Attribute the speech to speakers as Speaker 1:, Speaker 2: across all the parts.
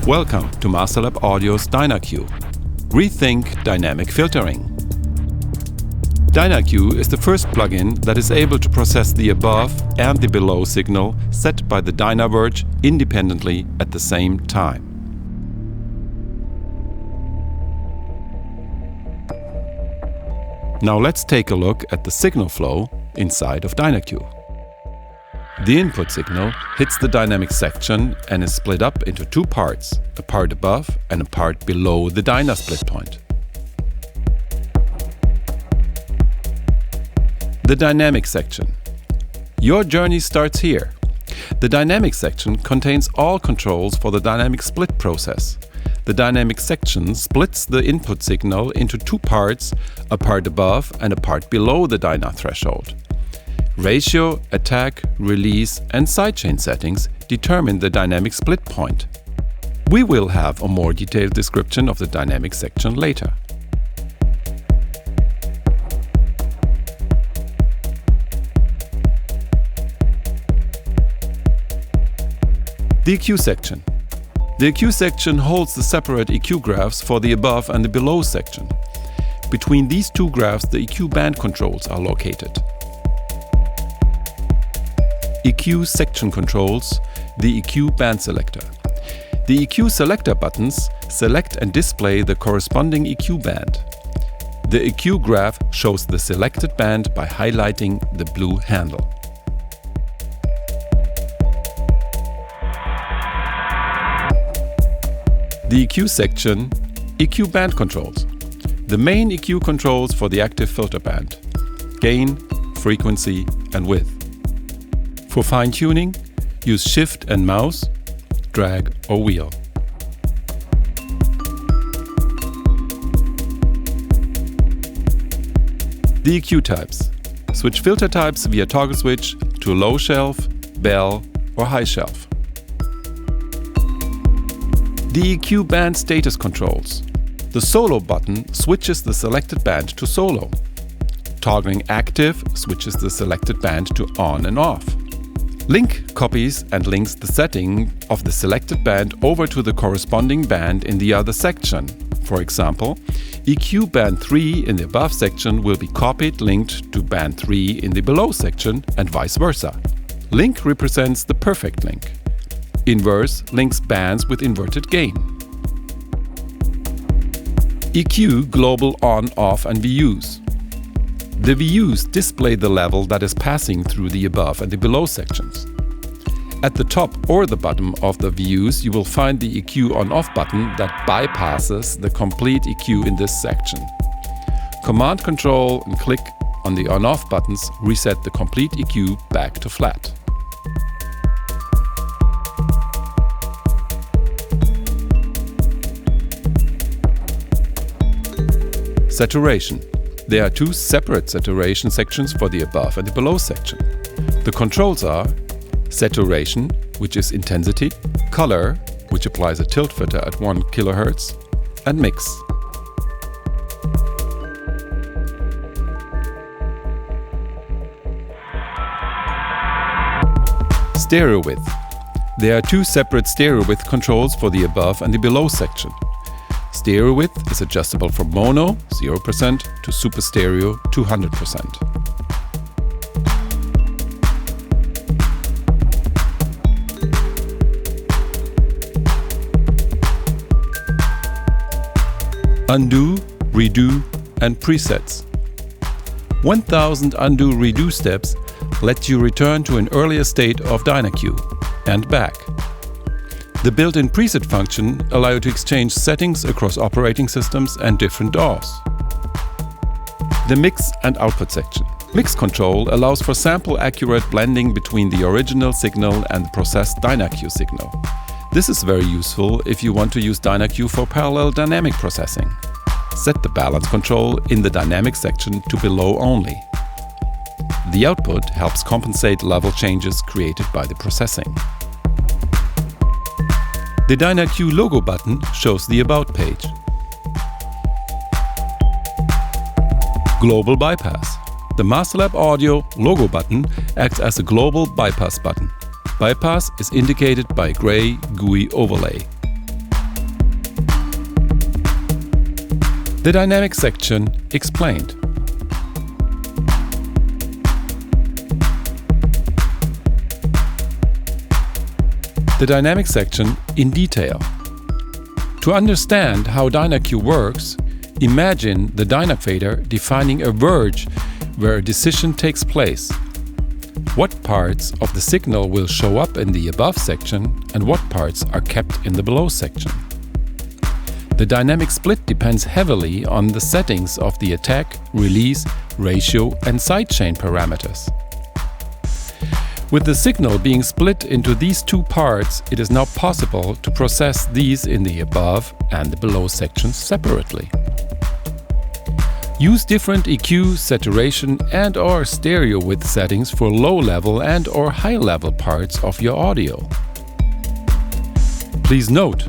Speaker 1: Welcome to Masterlab Audio's DynaQ. Rethink dynamic filtering. DynaQ is the first plugin that is able to process the above and the below signal set by the Dyna verge independently at the same time. Now let's take a look at the signal flow inside of DynaQ. The input signal hits the dynamic section and is split up into two parts, a part above and a part below the Dyna split point. The dynamic section. Your journey starts here. The dynamic section contains all controls for the dynamic split process. The dynamic section splits the input signal into two parts, a part above and a part below the Dyna threshold. Ratio, attack, release and sidechain settings determine the dynamic split point. We will have a more detailed description of the dynamic section later. The EQ section. The EQ section holds the separate EQ graphs for the above and the below section. Between these two graphs, the EQ band controls are located. EQ section controls the EQ band selector. The EQ selector buttons select and display the corresponding EQ band. The EQ graph shows the selected band by highlighting the blue handle. The EQ section EQ band controls. The main EQ controls for the active filter band: gain, frequency and width. For fine-tuning, use Shift and mouse, drag or wheel. The EQ types. Switch filter types via toggle switch to low shelf, bell or high shelf. The EQ band status controls. The solo button switches the selected band to solo. Toggling active switches the selected band to on and off. Link copies and links the setting of the selected band over to the corresponding band in the other section. For example, EQ band 3 in the above section will be copied, linked to band 3 in the below section and vice versa. Link represents the perfect link. Inverse links bands with inverted gain. EQ global on, off and VUs. The VUs display the level that is passing through the above and the below sections. At the top or the bottom of the VUs, you will find the EQ on-off button that bypasses the complete EQ in this section. Command Control and click on the on-off buttons reset the complete EQ back to flat. Saturation. There are two separate saturation sections for the above and the below section. The controls are saturation, which is intensity, color, which applies a tilt filter at 1 kHz, and mix. Stereo width. There are two separate stereo width controls for the above and the below section. Stereo width is adjustable from mono 0% to super stereo 200%. Undo, redo and presets. 1000 undo redo steps let you return to an earlier state of DynaQ and back. The built-in preset function allows you to exchange settings across operating systems and different DAWs. The mix and output section. Mix control allows for sample-accurate blending between the original signal and the processed DynaQ signal. This is very useful if you want to use DynaQ for parallel dynamic processing. Set the balance control in the dynamic section to below only. The output helps compensate level changes created by the processing. The DynaQ Logo button shows the About page. Global bypass. The Masterlab Audio Logo button acts as a global bypass button. Bypass is indicated by a gray GUI overlay. The dynamic section explained. The dynamic section in detail. To understand how DynaQ works, imagine the Dyna fader defining a verge where a decision takes place. What parts of the signal will show up in the above section and what parts are kept in the below section. The dynamic split depends heavily on the settings of the attack, release, ratio and sidechain parameters. With the signal being split into these two parts, it is now possible to process these in the above and the below sections separately. Use different EQ, saturation and/or stereo width settings for low-level and/or high-level parts of your audio. Please note,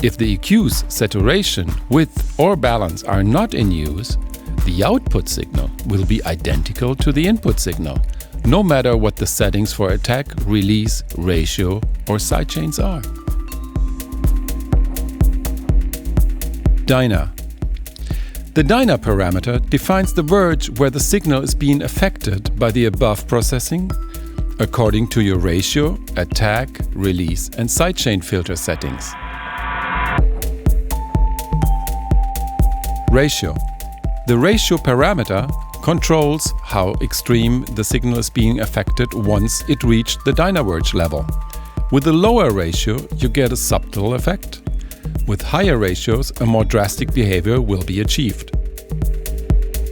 Speaker 1: if the EQs, saturation, width or balance are not in use, the output signal will be identical to the input signal, no matter what the settings for attack, release, ratio or sidechains are. Dyna. The Dyna parameter defines the verge where the signal is being affected by the above processing according to your ratio, attack, release and sidechain filter settings. Ratio. The ratio parameter controls how extreme the signal is being affected once it reached the Dyna verge level. With a lower ratio, you get a subtle effect. With higher ratios, a more drastic behavior will be achieved.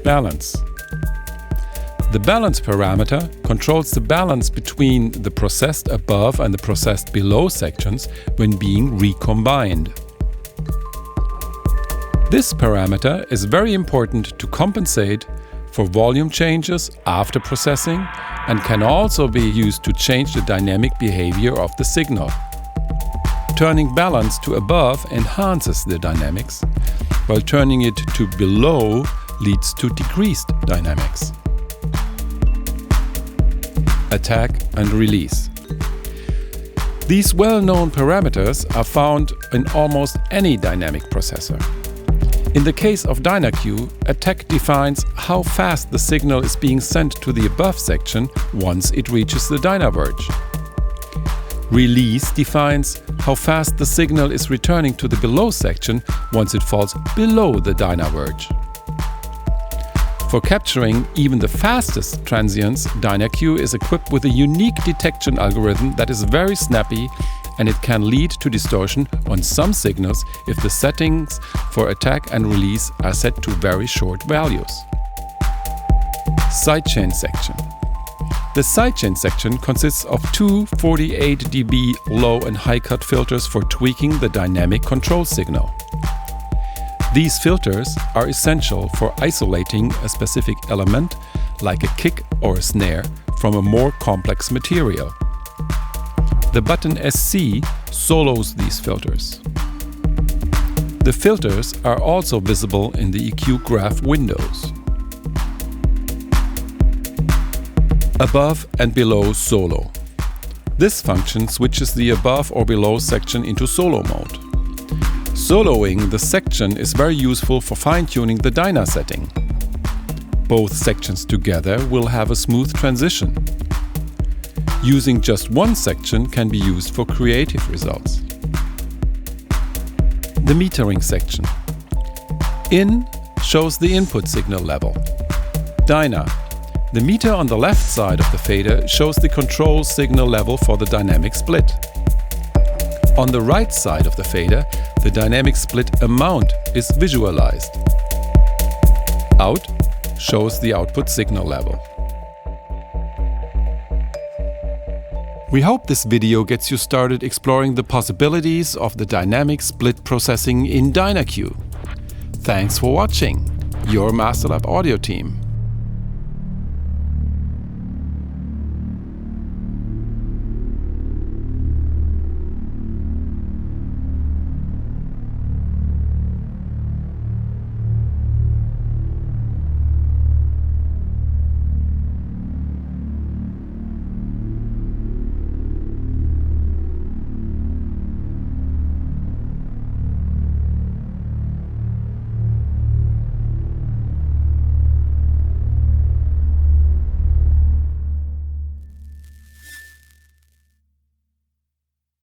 Speaker 1: Balance. The balance parameter controls the balance between the processed above and the processed below sections when being recombined. This parameter is very important to compensate for volume changes after processing and can also be used to change the dynamic behavior of the signal. Turning balance to above enhances the dynamics, while turning it to below leads to decreased dynamics. Attack and release. These well-known parameters are found in almost any dynamic processor. In the case of DynaQ, attack defines how fast the signal is being sent to the above section once it reaches the Dyna verge. Release defines how fast the signal is returning to the below section once it falls below the Dyna verge. For capturing even the fastest transients, DynaQ is equipped with a unique detection algorithm that is very snappy, and it can lead to distortion on some signals if the settings for attack and release are set to very short values. Sidechain section. The sidechain section consists of two 48 dB low and high cut filters for tweaking the dynamic control signal. These filters are essential for isolating a specific element, like a kick or a snare, from a more complex material. The button SC solos these filters. The filters are also visible in the EQ graph windows. Above and below solo. This function switches the above or below section into solo mode. Soloing the section is very useful for fine-tuning the Dyna setting. Both sections together will have a smooth transition. Using just one section can be used for creative results. The metering section. In shows the input signal level. Dyna. The meter on the left side of the fader shows the control signal level for the dynamic split. On the right side of the fader, the dynamic split amount is visualized. Out shows the output signal level. We hope this video gets you started exploring the possibilities of the dynamic split processing in DynaQ. Thanks for watching. Your Masterlab audio team.